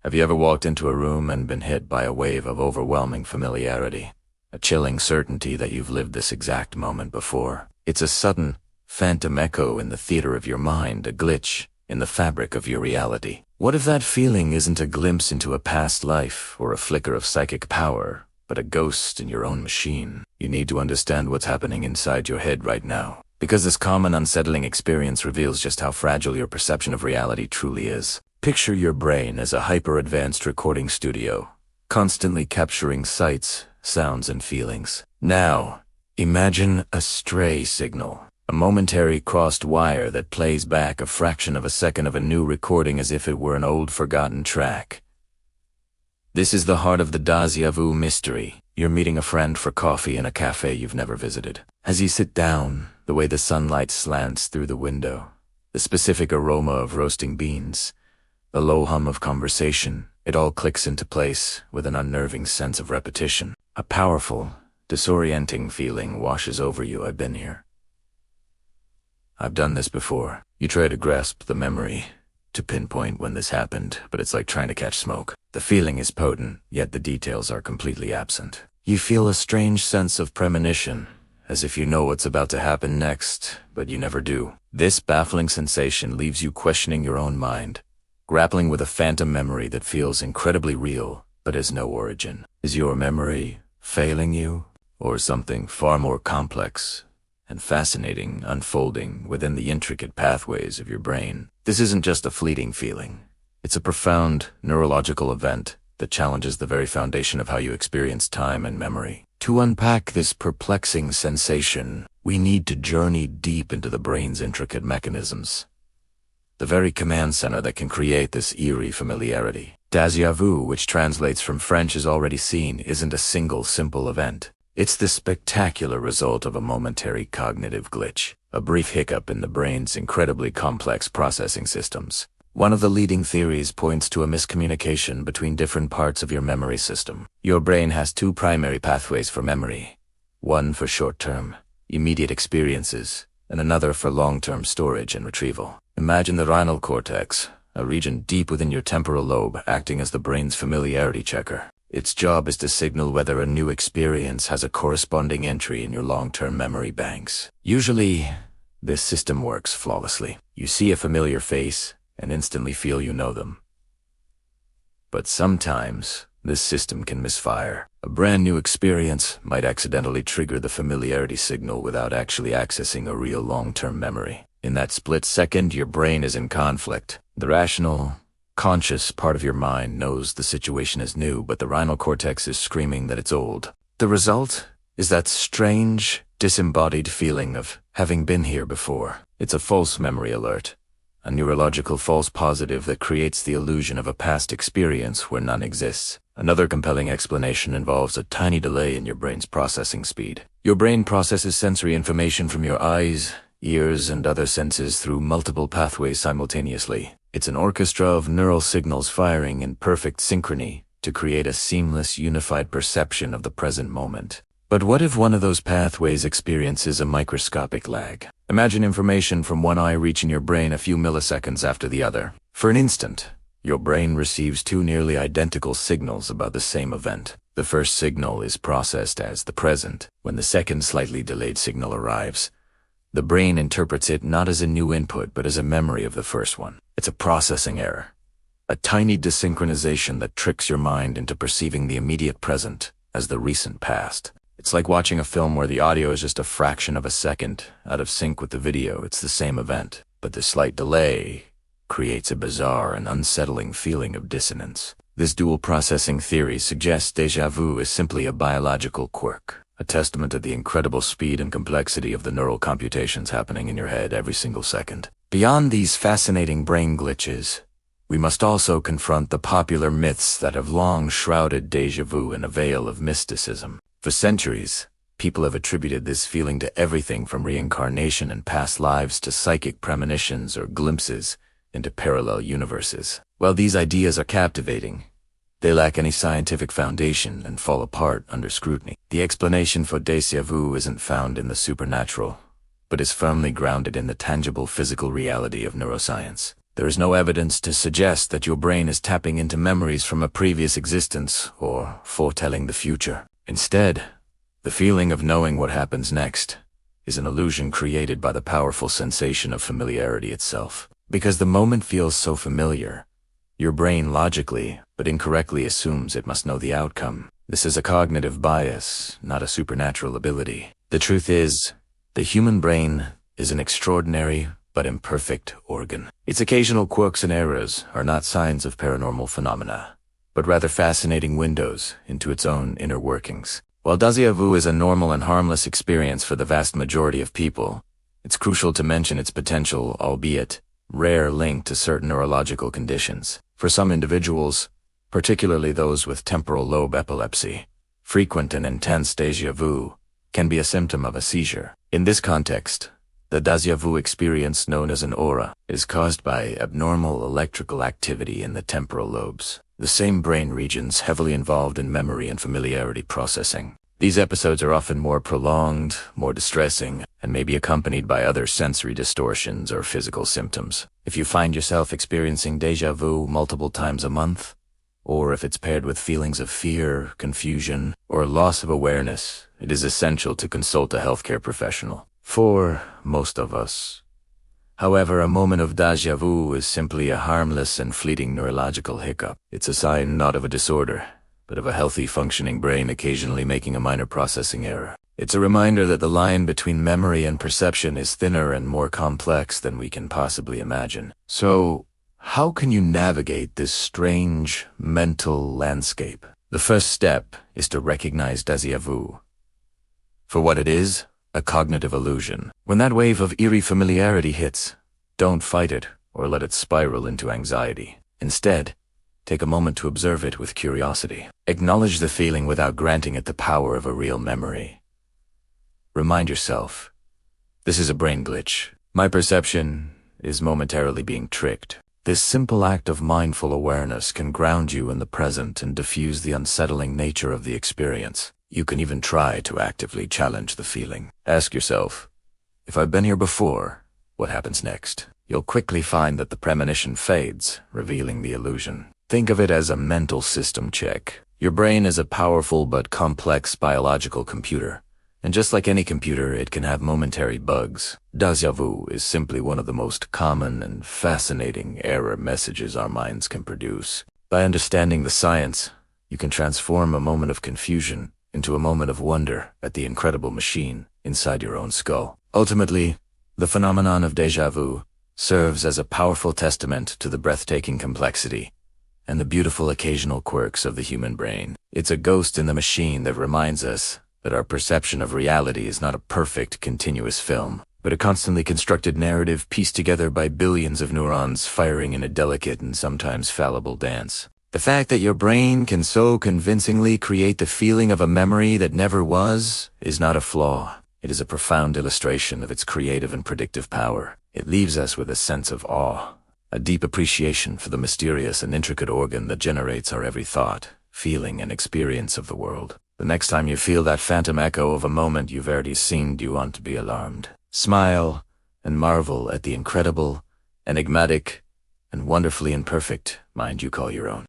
Have you ever walked into a room and been hit by a wave of overwhelming familiarity? A chilling certainty that you've lived this exact moment before. It's a sudden, phantom echo in the theater of your mind, a glitch in the fabric of your reality. What if that feeling isn't a glimpse into a past life or a flicker of psychic power, but a ghost in your own machine? You need to understand what's happening inside your head right now, because this common unsettling experience reveals just how fragile your perception of reality truly is. Picture your brain as a hyper-advanced recording studio, constantly capturing sights, sounds, and feelings. Now, imagine a stray signal, a momentary crossed wire that plays back a fraction of a second of a new recording as if it were an old forgotten track. This is the heart of the Déjà vu mystery. You're meeting a friend for coffee in a cafe you've never visited. As you sit down, the way the sunlight slants through the window, the specific aroma of roasting beans, the low hum of conversation, it all clicks into place with an unnerving sense of repetition. A powerful, disorienting feeling washes over you. I've been here. I've done this before. You try to grasp the memory, to pinpoint when this happened, but it's like trying to catch smoke. The feeling is potent, yet the details are completely absent. You feel a strange sense of premonition, as if you know what's about to happen next, but you never do. This baffling sensation leaves you questioning your own mind, grappling with a phantom memory that feels incredibly real, but has no origin. Is your memory failing you, or something far more complex and fascinating unfolding within the intricate pathways of your brain? This isn't just a fleeting feeling. It's a profound neurological event that challenges the very foundation of how you experience time and memory. To unpack this perplexing sensation, we need to journey deep into the brain's intricate mechanisms, the very command center that can create this eerie familiarity. Déjà vu, which translates from French as already seen, isn't a single simple event. It's the spectacular result of a momentary cognitive glitch, a brief hiccup in the brain's incredibly complex processing systems. One of the leading theories points to a miscommunication between different parts of your memory system. Your brain has two primary pathways for memory, one for short-term, immediate experiences, and another for long-term storage and retrieval. Imagine the rhinal cortex, a region deep within your temporal lobe, acting as the brain's familiarity checker. Its job is to signal whether a new experience has a corresponding entry in your long-term memory banks. Usually, this system works flawlessly. You see a familiar face and instantly feel you know them. But sometimes, this system can misfire. A brand new experience might accidentally trigger the familiarity signal without actually accessing a real long-term memory. In that split second, your brain is in conflict. The rational, conscious part of your mind knows the situation is new, but the rhinal cortex is screaming that it's old. The result is that strange, disembodied feeling of having been here before. It's a false memory alert, a neurological false positive that creates the illusion of a past experience where none exists. Another compelling explanation involves a tiny delay in your brain's processing speed. Your brain processes sensory information from your eyes, ears, and other senses through multiple pathways simultaneously. It's an orchestra of neural signals firing in perfect synchrony to create a seamless, unified perception of the present moment. But what if one of those pathways experiences a microscopic lag? Imagine information from one eye reaching your brain a few milliseconds after the other. For an instant, your brain receives two nearly identical signals about the same event. The first signal is processed as the present. When the second slightly delayed signal arrives, the brain interprets it not as a new input but as a memory of the first one. It's a processing error, a tiny desynchronization that tricks your mind into perceiving the immediate present as the recent past. It's like watching a film where the audio is just a fraction of a second out of sync with the video. It's the same event, but the slight delay creates a bizarre and unsettling feeling of dissonance. This dual processing theory suggests déjà vu is simply a biological quirk, a testament to the incredible speed and complexity of the neural computations happening in your head every single second. Beyond these fascinating brain glitches, we must also confront the popular myths that have long shrouded déjà vu in a veil of mysticism. For centuries, people have attributed this feeling to everything from reincarnation and past lives to psychic premonitions or glimpses into parallel universes. While these ideas are captivating, they lack any scientific foundation and fall apart under scrutiny. The explanation for déjà vu isn't found in the supernatural, but is firmly grounded in the tangible physical reality of neuroscience. There is no evidence to suggest that your brain is tapping into memories from a previous existence or foretelling the future. Instead, the feeling of knowing what happens next is an illusion created by the powerful sensation of familiarity itself. Because the moment feels so familiar, your brain logically, but incorrectly assumes it must know the outcome. This is a cognitive bias, not a supernatural ability. The truth is, the human brain is an extraordinary but imperfect organ. Its occasional quirks and errors are not signs of paranormal phenomena, but rather fascinating windows into its own inner workings. While déjà vu is a normal and harmless experience for the vast majority of people, it's crucial to mention its potential, albeit rare, link to certain neurological conditions. For some individuals, particularly those with temporal lobe epilepsy, frequent and intense déjà vu can be a symptom of a seizure. In this context, the déjà vu experience, known as an aura, is caused by abnormal electrical activity in the temporal lobes, the same brain regions heavily involved in memory and familiarity processing. These episodes are often more prolonged, more distressing, and may be accompanied by other sensory distortions or physical symptoms. If you find yourself experiencing déjà vu multiple times a month, or if it's paired with feelings of fear, confusion, or loss of awareness, it is essential to consult a healthcare professional. For most of us, however, a moment of déjà vu is simply a harmless and fleeting neurological hiccup. It's a sign not of a disorder, but of a healthy, functioning brain occasionally making a minor processing error. It's a reminder that the line between memory and perception is thinner and more complex than we can possibly imagine. So, how can you navigate this strange mental landscape? The first step is to recognize déjà vu for what it is: a cognitive illusion. When that wave of eerie familiarity hits, don't fight it or let it spiral into anxiety. Instead, take a moment to observe it with curiosity. Acknowledge the feeling without granting it the power of a real memory. Remind yourself, this is a brain glitch. My perception is momentarily being tricked. This simple act of mindful awareness can ground you in the present and diffuse the unsettling nature of the experience. You can even try to actively challenge the feeling. Ask yourself, if I've been here before, what happens next? You'll quickly find that the premonition fades, revealing the illusion. Think of it as a mental system check. Your brain is a powerful but complex biological computer, and just like any computer, it can have momentary bugs. Déjà vu is simply one of the most common and fascinating error messages our minds can produce. By understanding the science, you can transform a moment of confusion into a moment of wonder at the incredible machine inside your own skull. Ultimately, the phenomenon of déjà vu serves as a powerful testament to the breathtaking complexity and the beautiful occasional quirks of the human brain. It's a ghost in the machine that reminds us that our perception of reality is not a perfect, continuous film, but a constantly constructed narrative pieced together by billions of neurons firing in a delicate and sometimes fallible dance. The fact that your brain can so convincingly create the feeling of a memory that never was is not a flaw. It is a profound illustration of its creative and predictive power. It leaves us with a sense of awe, a deep appreciation for the mysterious and intricate organ that generates our every thought, feeling, and experience of the world. The next time you feel that phantom echo of a moment you've already seen, do you want to be alarmed? Smile and marvel at the incredible, enigmatic, and wonderfully imperfect mind you call your own.